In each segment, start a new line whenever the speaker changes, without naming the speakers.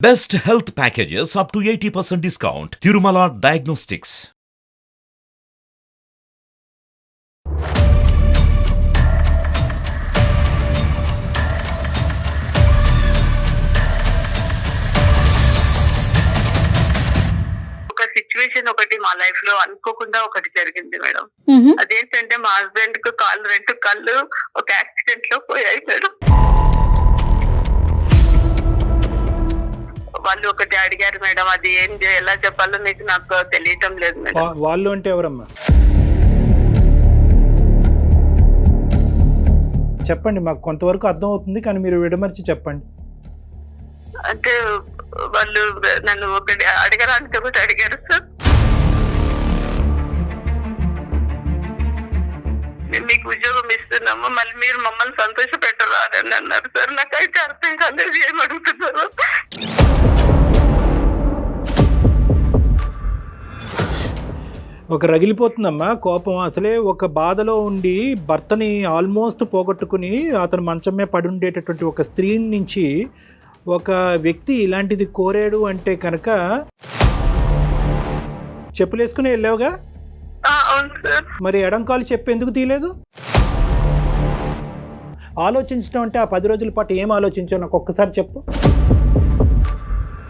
Best health packages up to 80% discount. Tirumala Diagnostics.
ఒక situation ఒకటి మా లైఫ్ లో అనుకోకుండా ఒకటి జరిగింది మేడం. అదేంటంటే మా హస్బెండ్ కు రెండు కళ్ళు ఒక యాక్సిడెంట్ లో పోయాయి మేడం. వాళ్ళు ఒకటి అడిగారు మేడం, అది ఎలా చెప్పాలో నాకు తెలియటం లేదు మేడం.
వాళ్ళు అంటే ఎవరమ్మా? చెప్పండి, మాకు కొంతవరకు అర్థం అవుతుంది, కానీ మీరు విడమర్చి చెప్పండి.
అంటే వాళ్ళు నన్ను ఒకటి అడగడానికి ఒకటి అడిగారు సార్. మేము మీకు ఉద్యోగం ఇస్తున్నాము, మళ్ళీ మీరు మమ్మల్ని సంతోష పెట్టరా అని అన్నారు సార్. నాకైతే అర్థం కాలేదు ఏం అడుగుతున్నారు.
ఒక రగిలిపోతుందమ్మా కోపం. అసలే ఒక బాధలో ఉండి భర్తని ఆల్మోస్ట్ పోగొట్టుకుని అతను మంచం మీద పడి ఉండేటటువంటి ఒక స్త్రీ నుంచి ఒక వ్యక్తి ఇలాంటిది కోరాడు అంటే కనుక చెప్పులేసుకుని వెళ్ళావుగా.
అవును సార్.
మరి ఎడంకాలు చెప్పి ఎందుకు తీయలేదు? ఆలోచించడం అంటే ఆ 10 రోజుల పాటు ఏం ఆలోచించావు నాకు ఒక్కసారి చెప్పు.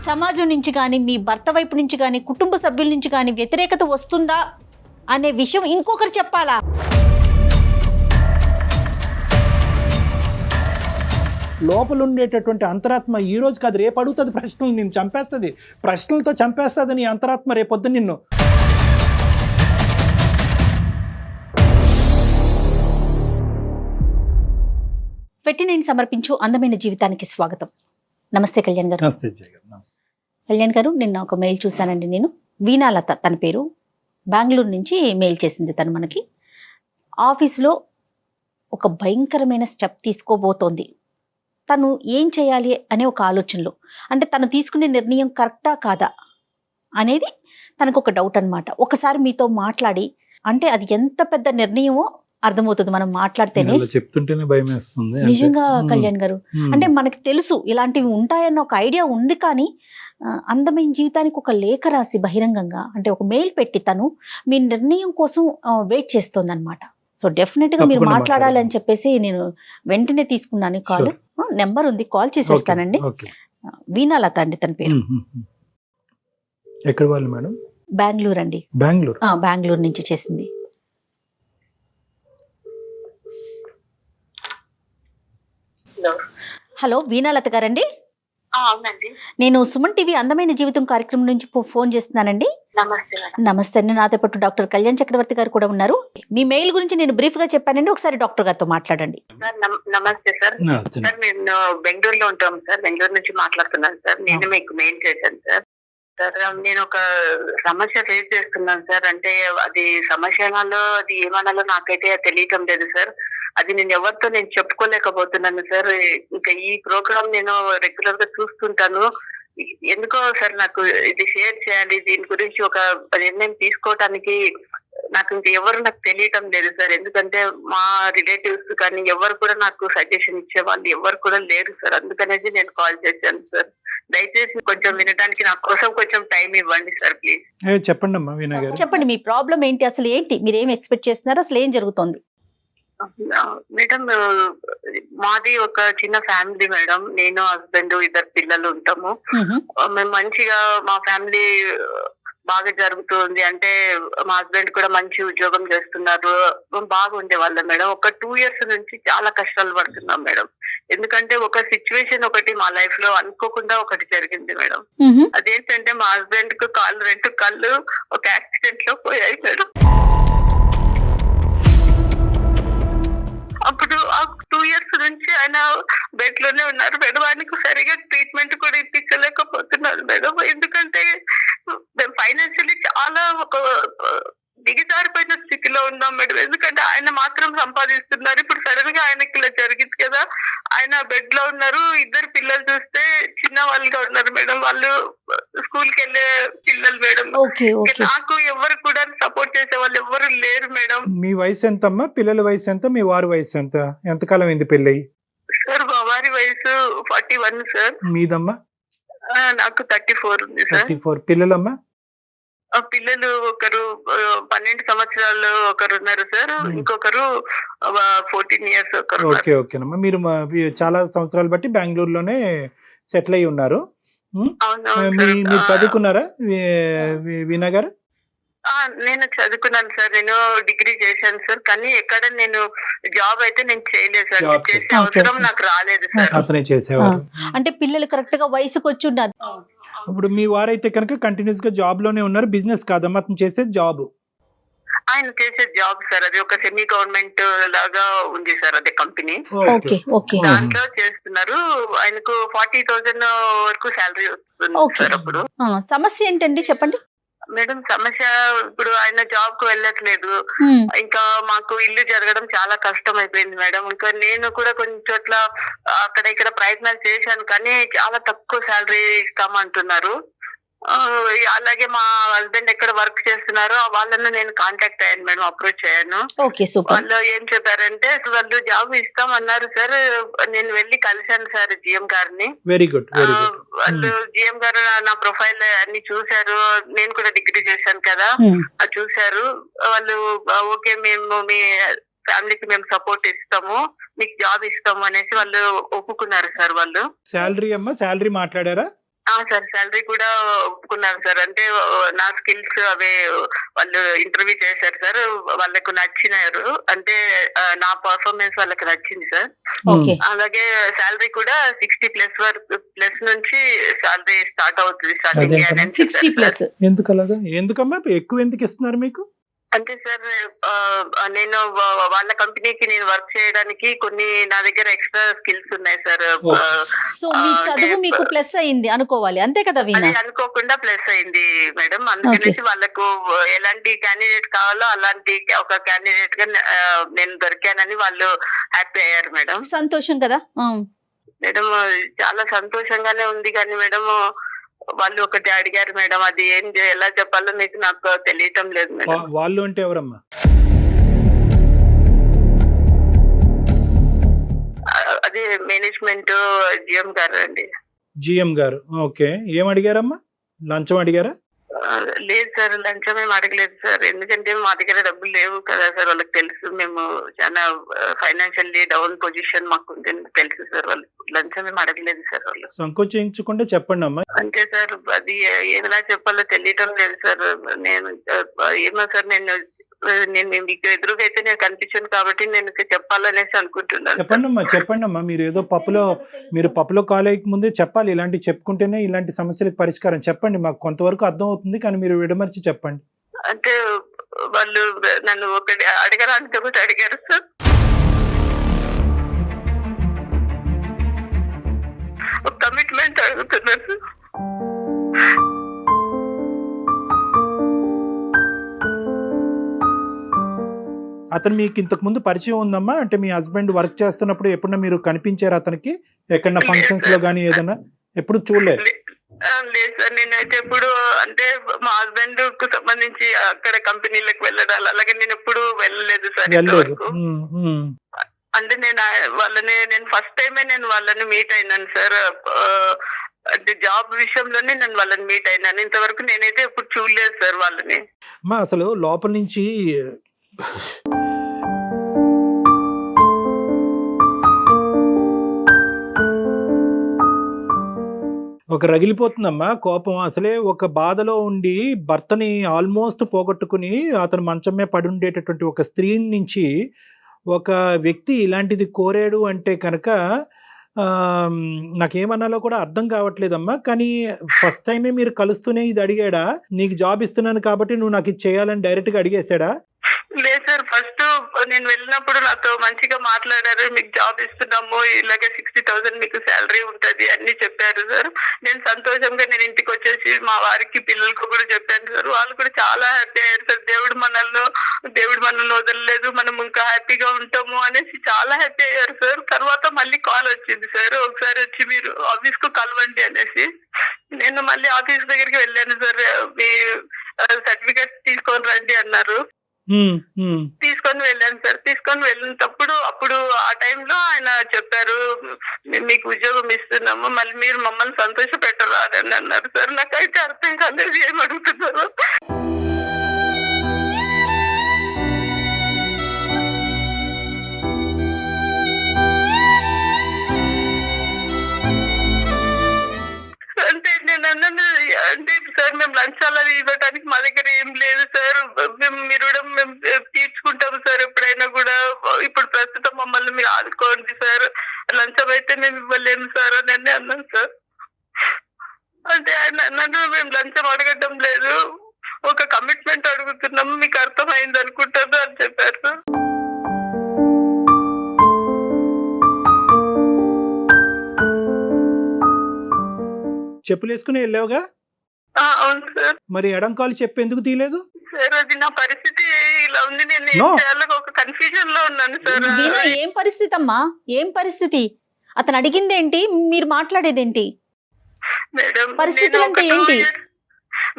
సమాజం నుంచి కానీ, మీ భర్త వైపు నుంచి కానీ, కుటుంబ సభ్యుల నుంచి కానీ వ్యతిరేకత వస్తుందా అనే విషయం ఇంకొకరు చెప్పాలా?
లోపల ఉండేటటువంటి అంతరాత్మ ఈ రోజు కాదు రేపు అడుగుతుంది ప్రశ్నలు, నేను చంపేస్తుంది, ప్రశ్నలతో చంపేస్తుంది నీ అంతరాత్మ రేపొద్దు నిన్ను.
ఫెర్టినైన్ సమర్పించు అందమైన జీవితానికి స్వాగతం. నమస్తే కళ్యాణ్ గారు.
నమస్తే
కళ్యాణ్ గారు, నిన్న ఒక మెయిల్ చూశానండి నేను. వీణాలత తన పేరు, బెంగళూరు నుంచి మెయిల్ చేసింది. తను మనకి ఆఫీస్లో ఒక భయంకరమైన స్టెప్ తీసుకోబోతోంది. తను ఏం చేయాలి అనే ఒక ఆలోచనలో, అంటే తను తీసుకునే నిర్ణయం కరెక్టా కాదా అనేది తనకు ఒక డౌట్ అనమాట. ఒకసారి మీతో మాట్లాడి, అంటే అది ఎంత పెద్ద నిర్ణయమో అర్థమవుతుంది మనం మాట్లాడితేనే.
చెప్తుంటేనే భయం వేస్తుంది
నిజంగా కళ్యాణ్ గారు. అంటే మనకి తెలుసు ఇలాంటివి ఉంటాయన్న ఒక ఐడియా ఉంది, కానీ అందమైన జీవితానికి ఒక లేఖ రాసి బహిరంగంగా, అంటే ఒక మెయిల్ పెట్టి తను మీ నిర్ణయం కోసం వెయిట్ చేస్తుంది అనమాట. సో డెఫినెట్ గా మీరు మాట్లాడాలి అని చెప్పేసి నేను వెంటనే తీసుకున్నాను కాల్. నెంబర్ ఉంది, కాల్ చేసేస్తానండి. వీణాలత అండి తన పేరు.
ఎక్కడ వాళ్ళు మేడం?
బెంగళూరు అండి. బెంగళూరు నుంచి చేసింది. హలో, వీణాలత గారండి?
అవునండి.
నేను సుమన్ టీవీ అందమైన జీవితం కార్యక్రమం నుంచి ఫోన్ చేస్తున్నానండి. నమస్తే అండి. నాతో పాటు డాక్టర్ కళ్యాణ్ చక్రవర్తి గారు కూడా ఉన్నారు. మీ మెయిల్ గురించి నేను బ్రీఫ్ గా చెప్పానండి, ఒకసారి డాక్టర్ గారితో మాట్లాడండి.
నమస్తే సార్. సార్ నేను బెంగళూరులో ఉంటాం సార్. బెంగళూరు నుంచి మాట్లాడుతున్నాను సార్. నేను మీకు మెయిల్ చేశాను సార్. సార్ నేను ఒక సమస్య ఫేస్ చేస్తున్నాను సార్. అంటే అది సమస్యలో అది ఏమనాలో నాకైతే తెలియటం లేదు సార్. అది నేను ఎవరితో చెప్పుకోలేకపోతున్నాను సార్. ఇంకా ఈ ప్రోగ్రామ్ నేను రెగ్యులర్ గా చూస్తుంటాను. ఎందుకో సార్ నాకు ఇది షేర్ చేయాలి, దీని గురించి ఒక నిర్ణయం తీసుకోవటానికి నాకు ఇంకా ఎవరు నాకు తెలియటం లేదు సార్. ఎందుకంటే మా రిలేటివ్స్ కానీ ఎవరు కూడా నాకు సజెషన్ ఇచ్చే వాళ్ళు ఎవరు కూడా లేరు సార్. అందుకనేసి నేను కాల్ చేశాను సార్. దయచేసి కొంచెం వినడానికి నా కోసం కొంచెం టైం ఇవ్వండి సార్ ప్లీజ్.
చెప్పండి అమ్మా వీణా గారు.
చెప్పండి, మీ ప్రాబ్లం ఏంటి, అసలు ఏంటి, మీరు ఏం ఎక్స్పెక్ట్ చేస్తున్నారు, అసలు ఏం జరుగుతుంది?
మేడం, మాది ఒక చిన్న ఫ్యామిలీ మేడం. నేను, హస్బెండ్, 2 పిల్లలు ఉంటాము. మేము మంచిగా మా ఫ్యామిలీ బాగా జరుగుతుంది. అంటే మా హస్బెండ్ కూడా మంచి ఉద్యోగం చేస్తున్నారు. బాగుండే వాళ్ళం మేడం. ఒక 2 years నుంచి చాలా కష్టాలు పడుతున్నాం మేడం. ఎందుకంటే ఒక సిచ్యువేషన్ ఒకటి మా లైఫ్ లో అనుకోకుండా ఒకటి జరిగింది మేడం. అదేంటంటే మా హస్బెండ్ కు రెండు కళ్ళు ఒక యాక్సిడెంట్ లో పోయాయి మేడం. అప్పుడు 2 years నుంచి ఆయన బెడ్ లోనే ఉన్నారు మేడం. ఆయనకు సరిగా ట్రీట్మెంట్ కూడా ఇప్పించలేకపోతున్నారు మేడం. ఎందుకంటే మేము ఫైనాన్షియల్లీ చాలా ఒక దిగజారిపోయిన స్థితిలో ఉన్నాం మేడం. ఎందుకంటే ఆయన మాత్రం సంపాదిస్తున్నారు. ఇప్పుడు సడన్ గా ఆయనకి ఇలా జరిగింది కదా, ఆయన బెడ్ లో ఉన్నారు. 2 పిల్లలు చూస్తే చిన్న వాళ్ళుగా ఉన్నారు మేడం. వాళ్ళు స్కూల్ కి వెళ్ళే పిల్లలు మేడం. నాకు ఎవరు కూడా సపోర్ట్ చేసే వాళ్ళు ఎవరు లేరు మేడం.
మీ వయసు ఎంతమ్మా? పిల్లల వయసు ఎంత? మీ వారి వయసు ఎంత? ఎంతకాలం అయింది పెళ్ళి?
సార్ మా వారి వయసు 41 సార్.
మీదమ్మా?
నాకు 34 ఉంది సార్.
34 పిల్లలమ్మా?
పిల్లలు ఒకరు 12 సంవత్సరాలు ఒకరు ఉన్నారు సార్, ఇంకొకరు 14 ఇయర్స్ ఒకరు.
ఓకే ఓకేనమ్మా. మీరు చాలా సంవత్సరాలు బట్టి బెంగళూరులోనే సెటిల్ అయ్యి ఉన్నారు. మీరు చదువుకున్నారా వీణా గారు?
నేను చదువుకున్నాను సార్, నేను డిగ్రీ చేశాను సార్, కానీ ఎక్కడ నేను జాబ్ అయితే నేను చేయలేదు సార్, చేసే అవసరం నాకు రాలేదు సార్.
అతనే చేసేవారు.
అంటే పిల్లలు కరెక్ట్ గా వయసుకు వచ్చి ఉన్నారు.
ఇప్పుడు మీ వారైతే కనుక కంటిన్యూస్ గా జాబ్ లోనే ఉన్నారు, బిజినెస్ కాదమ్మా అతను చేసేది జాబ్?
ఆయన చేసే జాబ్ సార్, అది ఒక సెమీ గవర్నమెంట్ లాగా ఉంది సార్, అదే కంపెనీ. దాంట్లో చేస్తున్నారు. ఆయనకు 40,000 వరకు శాలరీ వస్తుంది సార్. అప్పుడు
సమస్య ఏంటండి చెప్పండి
మేడం. సమస్య ఇప్పుడు ఆయన జాబ్ కు వెళ్ళట్లేదు, ఇంకా మాకు ఇల్లు జరగడం చాలా కష్టం అయిపోయింది మేడం. ఇంకా నేను కూడా కొన్ని చోట్ల అక్కడ ఇక్కడ ప్రయత్నాలు చేశాను, కానీ చాలా తక్కువ శాలరీ ఇస్తామంటున్నారు. అలాగే మా హస్బెండ్ ఎక్కడ వర్క్ చేస్తున్నారో వాళ్ళని నేను కాంటాక్ట్ అయ్యాను మేడం, అప్రోచ్ అయ్యాను. వాళ్ళు ఏం చెప్పారంటే వాళ్ళు జాబ్ ఇస్తామన్నారు సార్. నేను వెళ్ళి కలిశాను సార్ జిఎం గారిని.
Very good.
వాళ్ళు జిఎం గారు నా ప్రొఫైల్ అన్ని చూసారు, నేను కూడా డిగ్రీ చేశాను కదా, చూసారు. వాళ్ళు ఓకే మేము మీ ఫ్యామిలీకి మేము సపోర్ట్ ఇస్తాము, మీకు జాబ్ ఇస్తాము అనేసి వాళ్ళు ఒప్పుకున్నారు సార్. వాళ్ళు
శాలరీ అమ్మా, శాలరీ మాట్లాడారా?
సార్ శాలరీ కూడా ఒప్పుకున్నాను సార్. అంటే నా స్కిల్స్ అవే వాళ్ళు ఇంటర్వ్యూ చేశారు సార్, వాళ్ళకు నచ్చినారు, అంటే నా పర్ఫార్మెన్స్ వాళ్ళకి నచ్చింది సార్. అలాగే శాలరీ కూడా 60 ప్లస్ వరకు, ప్లస్ నుంచి శాలరీ స్టార్ట్ అవుతుంది.
ఎందుకమ్మా ఎక్కువ ఎందుకు ఇస్తున్నారు మీకు?
అంటే సార్ నేను వాళ్ళ కంపెనీకి నేను వర్క్ చేయడానికి కొన్ని నా దగ్గర ఎక్స్ట్రా స్కిల్స్ ఉన్నాయి సార్.
సో మీ చదువు మీకు ప్లస్ అయింది అనుకోవాలి, అంతే కదా?
అది అనుకోకుండా ప్లస్ అయింది మేడం. అందుకనేసి వాళ్ళకు ఎలాంటి క్యాండిడేట్ కావాలో అలాంటి ఒక క్యాండిడేట్ గా నేను దొరికానని వాళ్ళు హ్యాపీ అయ్యారు మేడం.
సంతోషం కదా
మేడం? చాలా సంతోషంగానే ఉంది, కానీ మేడం వాళ్ళు ఒకటి అడిగారు మేడం, అది ఏం ఎలా చెప్పాలో మీకు నాకు తెలియటం లేదు మేడం.
వాళ్ళు అంటే ఎవరమ్మా?
అదే మేనేజ్మెంట్ జిఎం గారు అండి.
జిఎం గారు. ఓకే. ఏం అడిగారమ్మా? లంచం అడిగారా?
లేదు సార్, లంచం ఏం అడగలేదు సార్, ఎందుకంటే మా దగ్గర డబ్బులు లేవు కదా సార్. వాళ్ళకి తెలుసు మేము చాలా ఫైనాన్షియల్లీ డౌన్ పొజిషన్ మాకు తెలుసు సార్. వాళ్ళు లంచం ఏం అడగలేదు సార్. వాళ్ళు
సంకోచించకుండా చెప్పండి అమ్మా.
అంటే సార్ అది ఎలా చెప్పాలో తెలియటం లేదు సార్. నేను ఏమో సార్, నేను మీకు ఎదురుగా అయితే నేను కనిపించాను కాబట్టి నేను చెప్పాలనేసి అనుకుంటున్నాను.
చెప్పండి అమ్మా. మీరు పప్పులో కాలేజీకి ముందే చెప్పాలి, ఇలాంటి చెప్పుకుంటేనే ఇలాంటి సమస్యలకు పరిష్కారం. చెప్పండి, మాకు కొంతవరకు అర్థం అవుతుంది, కానీ మీరు విడమర్చి చెప్పండి.
అంటే వాళ్ళు నన్ను ఒకటి అడగడానికి ఒకటి అడిగారు సార్. కమిట్మెంట్ అడుగుతున్నారు.
అతను మీకు ఇంతకు ముందు పరిచయం ఉందమ్మా? అంటే మీ హస్బెండ్ వర్క్ చేస్తున్నప్పుడు ఎప్పుడన్నా మీరు కనిపించారు అతనికి ఎక్కడన్నా ఫంక్షన్స్ లో గానీ ఏదన్నా? ఎప్పుడు చూడలేదు?
లేదు సార్, నేనైతే ఎప్పుడు అంటే మా హస్బెండ్ కు సంబంధించి అక్కడ కంపెనీలకు వెళ్ళడాలి అలాగే నేను ఎప్పుడు వెళ్ళలేదు సార్. అంటే నేను ఫస్ట్ టైమే నేను వాళ్ళని మీట్ అయినాను సార్. అంటే జాబ్ విషయంలోనే నేను వాళ్ళని మీట్ అయినాను. ఇంతవరకు నేనైతే ఎప్పుడు చూడలేదు సార్ వాళ్ళని.
అమ్మా అసలు లోపల నుంచి ఒక రగిలిపోతుందమ్మా కోపం. అసలే ఒక బాధలో ఉండి భర్తని ఆల్మోస్ట్ పోగొట్టుకుని అతను మంచం మీద పడి ఉండేటటువంటి ఒక స్త్రీ నుంచి ఒక వ్యక్తి ఇలాంటిది కోరాడు అంటే కనుక నాకేమన్నాలో కూడా అర్థం కావట్లేదమ్మా. కానీ ఫస్ట్ టైమే మీరు కలుస్తూనే ఇది అడిగాడా? నీకు జాబ్ ఇస్తున్నాను కాబట్టి నువ్వు నాకు ఇది చేయాలని డైరెక్ట్ గా అడిగేశాడా?
లేదు సార్, ఫస్ట్ నేను వెళ్ళినప్పుడు నాతో మంచిగా మాట్లాడారు. మీకు జాబ్ ఇస్తున్నాము, ఇలాగే 60,000 మీకు శాలరీ ఉంటది అన్ని చెప్పారు సార్. నేను సంతోషంగా నేను ఇంటికి వచ్చేసి మా వారికి పిల్లలకు కూడా చెప్పాను సార్. వాళ్ళు కూడా చాలా హ్యాపీ అయ్యారు సార్. దేవుడు మనల్ని వదలలేదు, మనం ఇంకా హ్యాపీగా ఉంటాము అనేసి చాలా హ్యాపీ అయ్యారు సార్. తర్వాత మళ్ళీ కాల్ వచ్చింది సార్, ఒకసారి వచ్చి మీరు ఆఫీస్ కు కలవండి అనేసి. నేను మళ్ళీ ఆఫీస్ దగ్గరికి వెళ్ళాను సార్. మీ సర్టిఫికేట్ తీసుకొని రండి అన్నారు. తీసుకొని వెళ్ళాను సార్. తీసుకొని వెళ్ళినప్పుడు అప్పుడు ఆ టైంలో ఆయన చెప్పారు, మీకు ఉద్యోగం ఇస్తున్నాము, మళ్ళీ మీరు మమ్మల్ని సంతోష పెట్టరా అని అన్నారు సార్. నాకైతే అర్థం కాలేదు ఏం అడుగుతున్నారు. అంటే నేను అన్నాను, అంటే సార్ మేము లంచాలు అవి ఇవ్వడానికి మా దగ్గర ఏం లేదు సార్, మీరు మేము తీర్చుకుంటాము సార్ ఎప్పుడైనా కూడా, ఇప్పుడు ప్రస్తుతం మమ్మల్ని మీరు ఆదుకోండి సార్, లంచం అయితే మేము ఇవ్వలేము సార్ అని అన్నాను సార్. అంటే ఆయన అన్నాను, మేము లంచం అడగడం లేదు, ఒక కమిట్మెంట్ అడుగుతున్నాము, మీకు అర్థమైంది అనుకుంటాను అని చెప్పారు సార్.
చెప్పులు వేసుకుని వెళ్ళావుగా?
అవును సార్.
మరి ఎడం కాలు చెప్పు ఎందుకు తీయలేదు?
సార్ అది నా పరిస్థితి ఇలా ఉంది, నేను ఏం చేయాలో ఒక కన్ఫ్యూజన్ లో ఉన్నాను సార్.
ఏం పరిస్థితి అమ్మా, ఏం పరిస్థితి? అతను అడిగిందేంటి, మీరు మాట్లాడేదేంటి?
మేడం
పరిస్థితులు అంటే ఏంటి?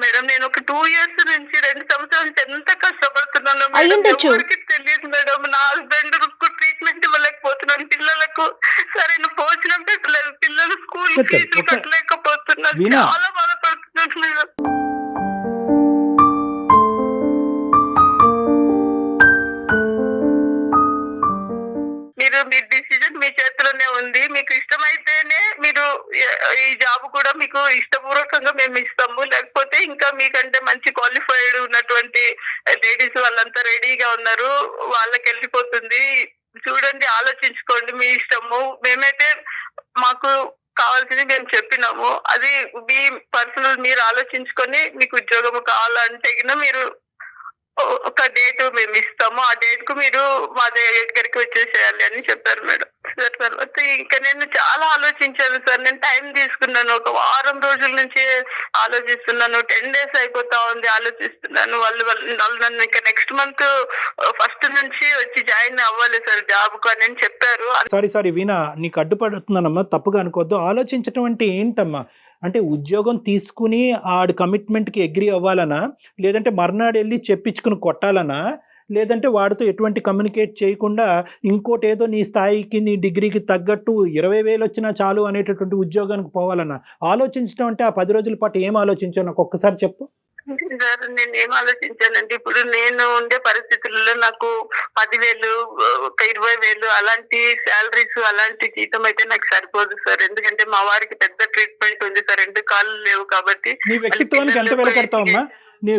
మేడం నేను ఒక 2 years నుంచి 2 సంవత్సరాల నుంచి ఎంత కష్టపడుతున్నాను
అయ్యుండొచ్చు.
ఎవరికి తెలియదు మేడం. నా హస్బెండ్ ట్రీట్మెంట్ ఇవ్వలేకపోతున్నాను, పిల్లలకు సరైన భోజనం పెట్టలేదు, పిల్లలు స్కూల్ ఫీజులు కట్టలేకపోతున్నాను, చాలా బాధపడుతున్నాను మేడం. మీ డిసిజన్ మీ చేతిలోనే ఉంది, మీకు ఇష్టమైతేనే మీరు ఈ జాబ్ కూడా మీకు ఇష్టపూర్వకంగా మేము ఇస్తాము, లేకపోతే ఇంకా మీకంటే మంచి క్వాలిఫైడ్ ఉన్నటువంటి లేడీస్ వాళ్ళంతా రెడీగా ఉన్నారు, వాళ్ళకి వెళ్ళిపోతుంది, చూడండి ఆలోచించుకోండి మీ ఇష్టము, మేమైతే మాకు కావాల్సింది మేము చెప్పినాము, అది మీ పర్సనల్ మీరు ఆలోచించుకొని మీకు ఉద్యోగం కావాలంటే మీరు ఒక డేట్ మేము ఇస్తాము, ఆ డేట్ కు మీరు మా దగ్గరికి వచ్చేసేయాలి అని చెప్పారు మేడం. తర్వాత ఇంకా నేను చాలా ఆలోచించాను సార్, నేను టైం తీసుకున్నాను, ఒక వారం రోజుల నుంచి ఆలోచిస్తున్నాను, 10 days అయిపోతా ఉంది ఆలోచిస్తున్నాను. వాళ్ళు నన్ను ఇంకా నెక్స్ట్ మంత్ 1st నుంచి వచ్చి జాయిన్ అవ్వాలి సార్ జాబ్ కు అని చెప్పారు.
సారీ వీణా, నీకు అడ్డుపడుతున్నానమ్మా, తప్పుగా అనుకోవద్దు. ఆలోచించటం అంటే ఏంటమ్మా? అంటే ఉద్యోగం తీసుకుని ఆడు కమిట్మెంట్కి అగ్రీ అవ్వాలనా, లేదంటే మర్నాడు వెళ్ళి చెప్పించుకుని కొట్టాలనా, లేదంటే వాడితో ఎటువంటి కమ్యూనికేట్ చేయకుండా ఇంకోటి ఏదో నీ స్థాయికి నీ డిగ్రీకి తగ్గట్టు 20,000 వచ్చినా చాలు అనేటటువంటి ఉద్యోగానికి పోవాలన్నా? ఆలోచించడం అంటే ఆ 10 రోజుల పాటు ఏం ఆలోచించావు నాకు ఒక్కసారి చెప్పు.
సార్ నేను ఏం ఆలోచించానంటే, ఇప్పుడు నేను ఉండే పరిస్థితుల్లో నాకు 10,000 ఒక 20,000 అలాంటి శాలరీస్ అలాంటి జీతం అయితే నాకు సరిపోదు సార్, ఎందుకంటే మా వారికి పెద్ద ట్రీట్మెంట్ ఉంది సార్, 2 కాళ్ళు లేవు కాబట్టి.
నీ వ్యక్తిత్వానికి ఎంత వెలకడతావమ్మా?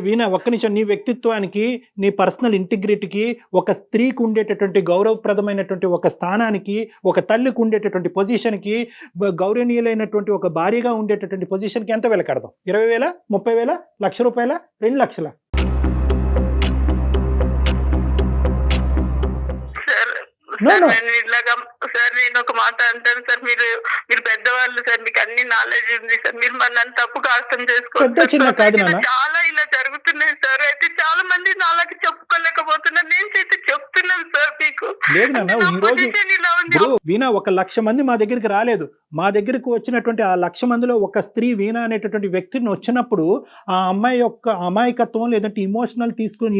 వీణా ఒక్క నిమిషం, నీ వ్యక్తిత్వానికి, నీ పర్సనల్ ఇంటిగ్రిటీకి, ఒక స్త్రీకి ఉండేటటువంటి గౌరవప్రదమైనటువంటి ఒక స్థానానికి, ఒక తల్లికి ఉండేటటువంటి పొజిషన్కి, గౌరవనీయులైనటువంటి ఒక భార్యగా ఉండేటటువంటి పొజిషన్కి ఎంత వెలకడదాం? 20,000, 30,000, ₹1,00,000, 2 లక్షల?
సార్ నేను ఒక మాట అంటాను సార్, మీరు పెద్దవాళ్ళు సార్, మీకు అన్ని నాలెడ్జ్ ఉంది సార్, మీరు నన్ను తప్పుగా అర్థం చేసుకోవచ్చు. చాలా ఇలా జరుగుతున్నాయి సార్, అయితే చాలా మంది నాలాగా చెప్పుకోలేకపోతున్నారు, నేను అయితే చెప్తున్నాను సార్ మీకు.
వీణా 1,00,000 మంది మా దగ్గరికి రాలేదు, మా దగ్గరకు వచ్చినటువంటి ఆ 1,00,000 మందిలో ఒక స్త్రీ వీణా అనేటటువంటి వ్యక్తిని వచ్చినప్పుడు ఆ అమ్మాయి యొక్క అమాయకత్వం లేదంటే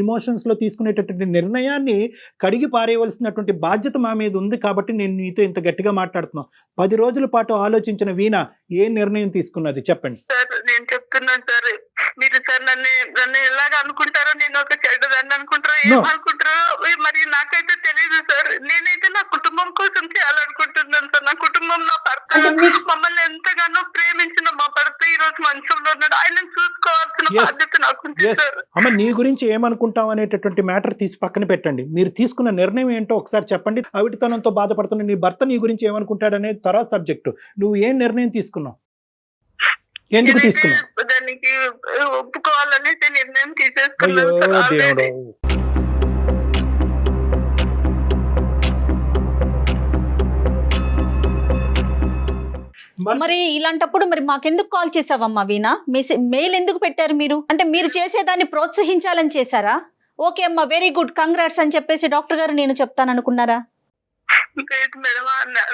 ఇమోషన్స్ లో తీసుకునేటటువంటి నిర్ణయాన్ని కడిగి పారేయవలసినటువంటి బాధ్యత మా మీద ఉంది. కాబట్టి నేను నీతో ఇంత గట్టిగా మాట్లాడుతున్నాను. 10 రోజుల పాటు ఆలోచించిన వీణా ఏ నిర్ణయం తీసుకున్నది చెప్పండి.
సార్ నేను చెప్తున్నాను సార్, మీరు సార్ నన్ను ఎలాగ అనుకుంటారో, నేను ఒక చెడ్డదాన్ని అనుకుంటారో, ఏమనుకుంటారో మరి నాకైతే తెలియదు సార్. నేనైతే నా కుటుంబం కోసం చేయాలనుకుంటున్నాను సార్. నా కుటుంబం, నా భర్త మమ్మల్ని ఎంతగానో ప్రేమించిన మా భర్త ఈ రోజు మంచంలో ఉన్నాడు, ఆయన చూసుకోవాల్సిన బాధ్యత నాకుంది సార్.
అమ్మ నీ గురించి ఏమనుకుంటాం అనేటటువంటి మ్యాటర్ తీసి పక్కన పెట్టండి. మీరు తీసుకున్న నిర్ణయం ఏంటో ఒకసారి చెప్పండి. అవిటితనంతో బాధపడుతున్న నీ భర్త నీ గురించి ఏమనుకుంటాడనేది తర్వాత సబ్జెక్టు. నువ్వు ఏం నిర్ణయం తీసుకున్నావు, ఎందుకు తీసుకున్నావు?
దానికి ఒప్పుకోవాలనేసి నిర్ణయం తీసేసుకున్నాను.
మరి ఇలాంటప్పుడు మరి మాకెందుకు కాల్ చేసావమ్మా వీణా? మెయిల్ ఎందుకు పెట్టారు మీరు? అంటే మీరు చేసేదాన్ని ప్రోత్సహించాలని చేశారా? ఓకే అమ్మా, వెరీ గుడ్, కంగ్రాట్స్ అని చెప్పేసి డాక్టర్ గారు నేను చెప్తాను అనుకున్నారా?
లేదు మేడం,